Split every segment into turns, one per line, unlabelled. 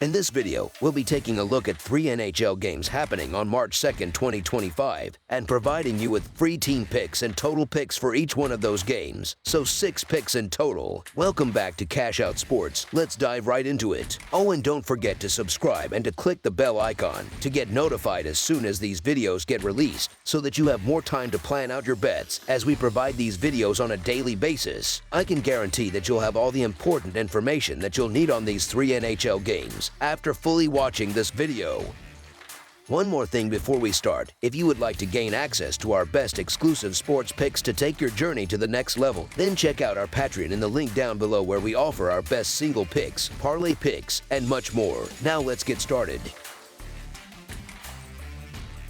In this video, we'll be taking a look at 3 NHL games happening on March 2nd, 2025, and providing you with free team picks and total picks for each one of those games, so 6 picks in total. Welcome back to Cash Out Sports. Let's dive right into it. Oh, and don't forget to subscribe and to click the bell icon to get notified as soon as these videos get released, so that you have more time to plan out your bets as we provide these videos on a daily basis. I can guarantee that you'll have all the important information that you'll need on these 3 NHL games after fully watching this video. One more thing before we start. If you would like to gain access to our best exclusive sports picks to take your journey to the next level, then check out our Patreon in the link down below, where we offer our best single picks, parlay picks, and much more. Now let's get started.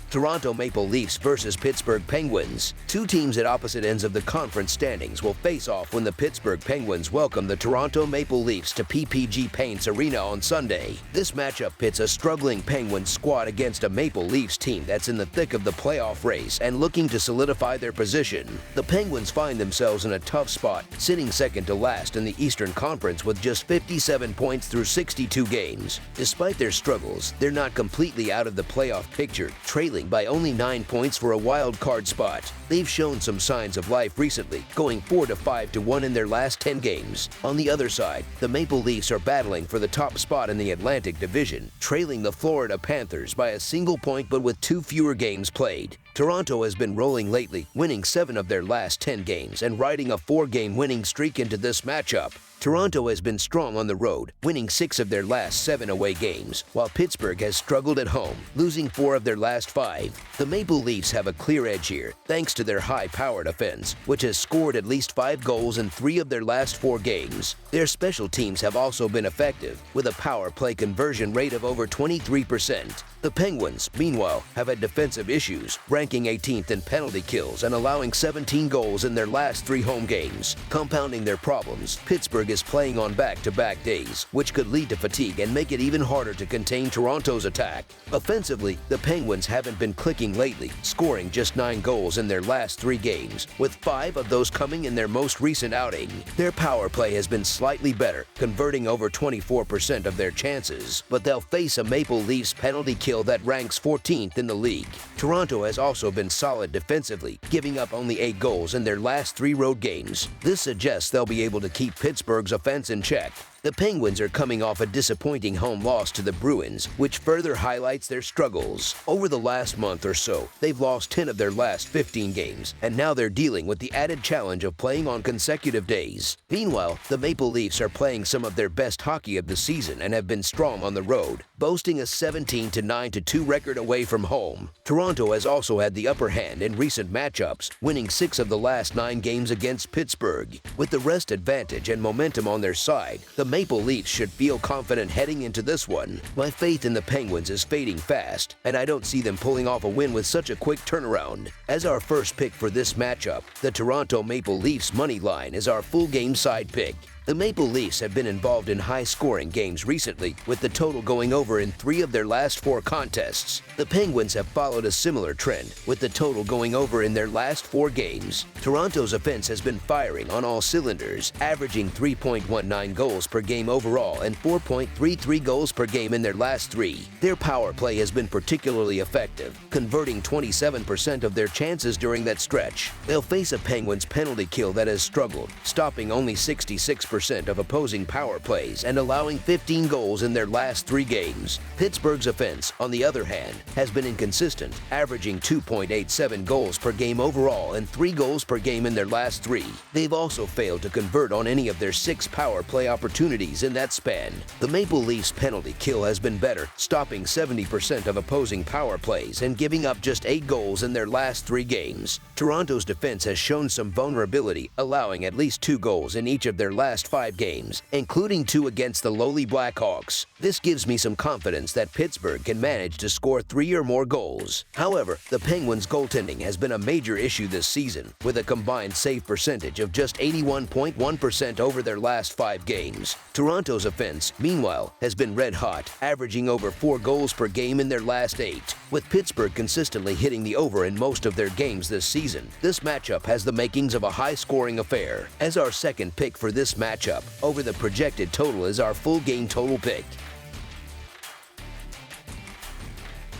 Toronto Maple Leafs versus Pittsburgh Penguins. Two teams at opposite ends of the conference standings will face off when the Pittsburgh Penguins welcome the Toronto Maple Leafs to PPG Paints Arena on Sunday. This matchup pits a struggling Penguins squad against a Maple Leafs team that's in the thick of the playoff race and looking to solidify their position. The Penguins find themselves in a tough spot, sitting second to last in the Eastern Conference with just 57 points through 62 games. Despite their struggles, they're not completely out of the playoff picture, trailing by only 9 points for a wild card spot. They've shown some signs of life recently, going 4-5-1 in their last 10 games. On the other side, the Maple Leafs are battling for the top spot in the Atlantic Division, trailing the Florida Panthers by a single point but with 2 fewer games played. Toronto has been rolling lately, winning 7 of their last 10 games and riding a 4-game winning streak into this matchup. Toronto has been strong on the road, winning 6 of their last 7 away games, while Pittsburgh has struggled at home, losing 4 of their last 5. The Maple Leafs have a clear edge here, thanks to their high-powered offense, which has scored at least 5 goals in 3 of their last 4 games. Their special teams have also been effective, with a power play conversion rate of over 23%. The Penguins, meanwhile, have had defensive issues, ranking 18th in penalty kills and allowing 17 goals in their last 3 home games. Compounding their problems, Pittsburgh is playing on back-to-back days, which could lead to fatigue and make it even harder to contain Toronto's attack. Offensively, the Penguins haven't been clicking lately, scoring just 9 goals in their last 3 games, with 5 of those coming in their most recent outing. Their power play has been slightly better, converting over 24% of their chances, but they'll face a Maple Leafs penalty kill that ranks 14th in the league. Toronto has also been solid defensively, giving up only 8 goals in their last 3 road games. This suggests they'll be able to keep Pittsburgh's offense in check. The Penguins are coming off a disappointing home loss to the Bruins, which further highlights their struggles. Over the last month or so, they've lost 10 of their last 15 games, and now they're dealing with the added challenge of playing on consecutive days. Meanwhile, the Maple Leafs are playing some of their best hockey of the season and have been strong on the road, boasting a 17-9-2 record away from home. Toronto has also had the upper hand in recent matchups, winning 6 of the last 9 games against Pittsburgh. With the rest advantage and momentum on their side, the Maple Leafs should feel confident heading into this one. My faith in the Penguins is fading fast, and I don't see them pulling off a win with such a quick turnaround. As our first pick for this matchup, the Toronto Maple Leafs money line is our full game side pick. The Maple Leafs have been involved in high-scoring games recently, with the total going over in 3 of their last 4 contests. The Penguins have followed a similar trend, with the total going over in their last 4 games. Toronto's offense has been firing on all cylinders, averaging 3.19 goals per game overall and 4.33 goals per game in their last 3. Their power play has been particularly effective, converting 27% of their chances during that stretch. They'll face a Penguins penalty kill that has struggled, stopping only 66% of opposing power plays and allowing 15 goals in their last 3 games. Pittsburgh's offense, on the other hand, has been inconsistent, averaging 2.87 goals per game overall and 3 goals per game in their last 3. They've also failed to convert on any of their 6 power play opportunities in that span. The Maple Leafs penalty kill has been better, stopping 70% of opposing power plays and giving up just 8 goals in their last 3 games. Toronto's defense has shown some vulnerability, allowing at least 2 goals in each of their last 5 games, including 2 against the lowly Blackhawks. This gives me some confidence that Pittsburgh can manage to score 3 or more goals. However, the Penguins' goaltending has been a major issue this season, with a combined save percentage of just 81.1% over their last 5 games. Toronto's offense, meanwhile, has been red hot, averaging over 4 goals per game in their last 8. With Pittsburgh consistently hitting the over in most of their games this season, this matchup has the makings of a high-scoring affair. As our second pick for this matchup, over the projected total is our full game total pick.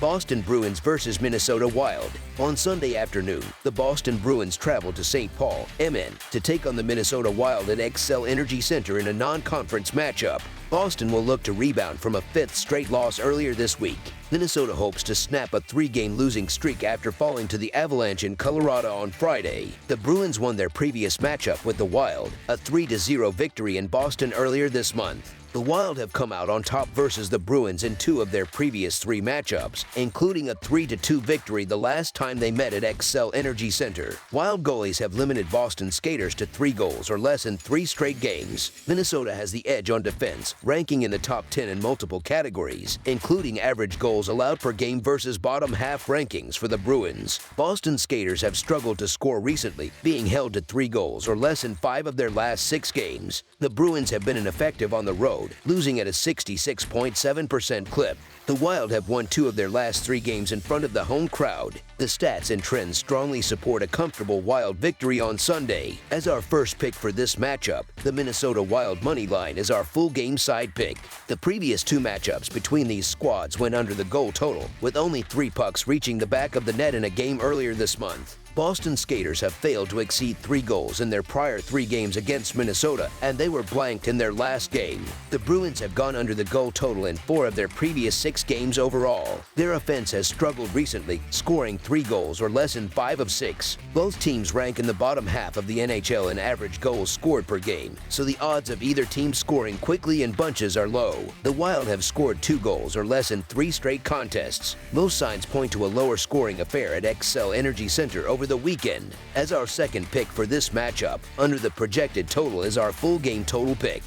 Boston Bruins versus Minnesota Wild. On Sunday afternoon, the Boston Bruins traveled to St. Paul, MN, to take on the Minnesota Wild at Xcel Energy Center in a non-conference matchup. Boston will look to rebound from a fifth straight loss earlier this week. Minnesota hopes to snap a three-game losing streak after falling to the Avalanche in Colorado on Friday. The Bruins won their previous matchup with the Wild, a 3-0 victory in Boston earlier this month. The Wild have come out on top versus the Bruins in 2 of their previous 3 matchups, including a 3-2 victory the last time they met at Xcel Energy Center. Wild goalies have limited Boston skaters to 3 goals or less in 3 straight games. Minnesota has the edge on defense, ranking in the top 10 in multiple categories, including average goals allowed per game versus bottom half rankings for the Bruins. Boston skaters have struggled to score recently, being held to 3 goals or less in 5 of their last 6 games. The Bruins have been ineffective on the road, losing at a 66.7% clip. The Wild have won 2 of their last 3 games in front of the home crowd. The stats and trends strongly support a comfortable Wild victory on Sunday. As our first pick for this matchup, the Minnesota Wild money line is our full game side pick. The previous 2 matchups between these squads went under the goal total, with only 3 pucks reaching the back of the net in a game earlier this month. Boston skaters have failed to exceed 3 goals in their prior 3 games against Minnesota, and they were blanked in their last game. The Bruins have gone under the goal total in 4 of their previous 6 games overall. Their offense has struggled recently, scoring 3 goals or less in 5 of 6. Both teams rank in the bottom half of the NHL in average goals scored per game, so the odds of either team scoring quickly in bunches are low. The Wild have scored 2 goals or less in 3 straight contests. Most signs point to a lower scoring affair at Xcel Energy Center over the weekend. As our second pick for this matchup, under the projected total is our full game total pick.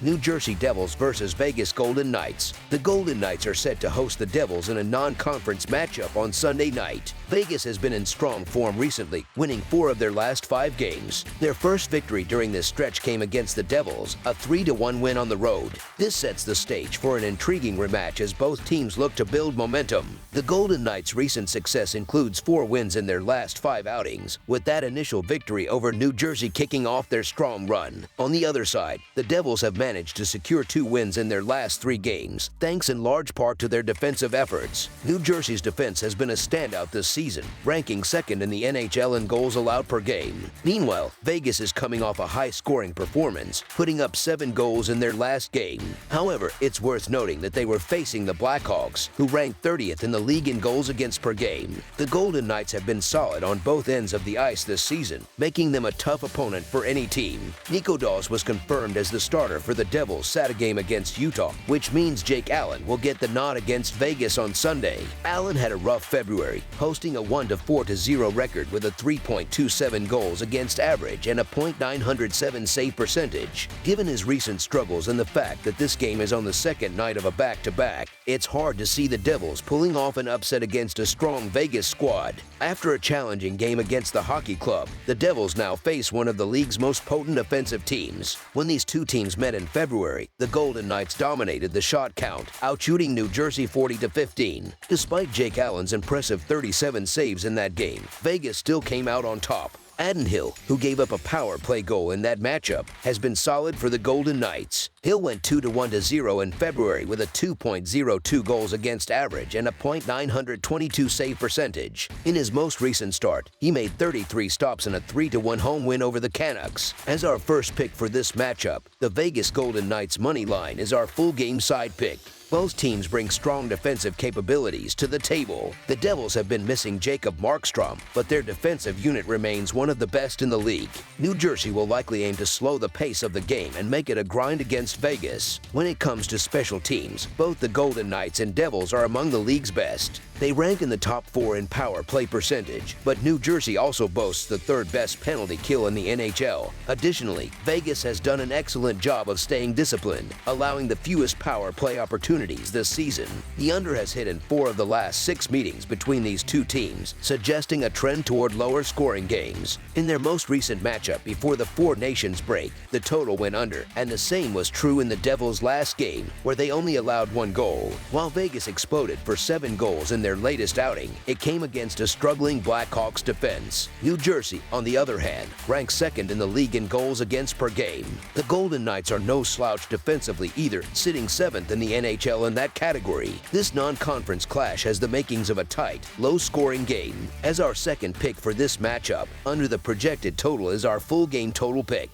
New Jersey Devils versus Vegas Golden Knights. The Golden Knights are set to host the Devils in a non-conference matchup on Sunday night. Vegas has been in strong form recently, winning 4 of their last 5 games. Their first victory during this stretch came against the Devils, a 3-1 win on the road. This sets the stage for an intriguing rematch as both teams look to build momentum. The Golden Knights' recent success includes 4 wins in their last 5 outings, with that initial victory over New Jersey kicking off their strong run. On the other side, the Devils have managed to secure 2 wins in their last 3 games, thanks in large part to their defensive efforts. New Jersey's defense has been a standout this season, ranking 2nd in the NHL in goals allowed per game. Meanwhile, Vegas is coming off a high-scoring performance, putting up 7 goals in their last game. However, it's worth noting that they were facing the Blackhawks, who ranked 30th in the league in goals against per game. The Golden Knights have been solid on both ends of the ice this season, making them a tough opponent for any team. Pickdawgz was confirmed as the starter for the Devils Saturday game against Utah, which means Jake Allen will get the nod against Vegas on Sunday. Allen had a rough February, posting a 1-4-0 record with a 3.27 goals against average and a .907 save percentage. Given his recent struggles and the fact that this game is on the second night of a back-to-back, it's hard to see the Devils pulling off an upset against a strong Vegas squad. After a challenging game against the hockey club, the Devils now face one of the league's most potent offensive teams. When these 2 teams met in February, the Golden Knights dominated the shot count, outshooting New Jersey 40-15. Despite Jake Allen's impressive 37 saves in that game, Vegas still came out on top. Adin Hill, who gave up a power play goal in that matchup, has been solid for the Golden Knights. Hill went 2-1-0 in February with a 2.02 goals against average and a .922 save percentage. In his most recent start, he made 33 stops in a 3-1 home win over the Canucks. As our first pick for this matchup, the Vegas Golden Knights money line is our full game side pick. Both teams bring strong defensive capabilities to the table. The Devils have been missing Jacob Markstrom, but their defensive unit remains one of the best in the league. New Jersey will likely aim to slow the pace of the game and make it a grind against Vegas. When it comes to special teams, both the Golden Knights and Devils are among the league's best. They rank in the top 4 in power play percentage, but New Jersey also boasts the 3rd best penalty kill in the NHL. Additionally, Vegas has done an excellent job of staying disciplined, allowing the fewest power play opportunities this season. The under has hit in 4 of the last 6 meetings between these 2 teams, suggesting a trend toward lower scoring games. In their most recent matchup before the 4 Nations break, the total went under, and the same was true in the Devils' last game, where they only allowed 1 goal. While Vegas exploded for 7 goals in their their latest outing, it came against a struggling Blackhawks defense. New Jersey, on the other hand, ranks second in the league in goals against per game. The Golden Knights are no slouch defensively either, sitting 7th in the NHL in that category. This non-conference clash has the makings of a tight, low-scoring game. As our second pick for this matchup, under the projected total is our full game total pick.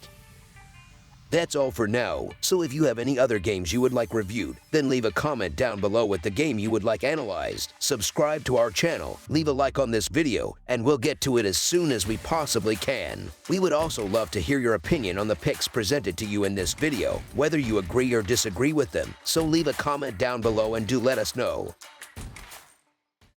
That's all for now, so if you have any other games you would like reviewed, then leave a comment down below with the game you would like analyzed. Subscribe to our channel, leave a like on this video, and we'll get to it as soon as we possibly can. We would also love to hear your opinion on the picks presented to you in this video, whether you agree or disagree with them, so leave a comment down below and do let us know.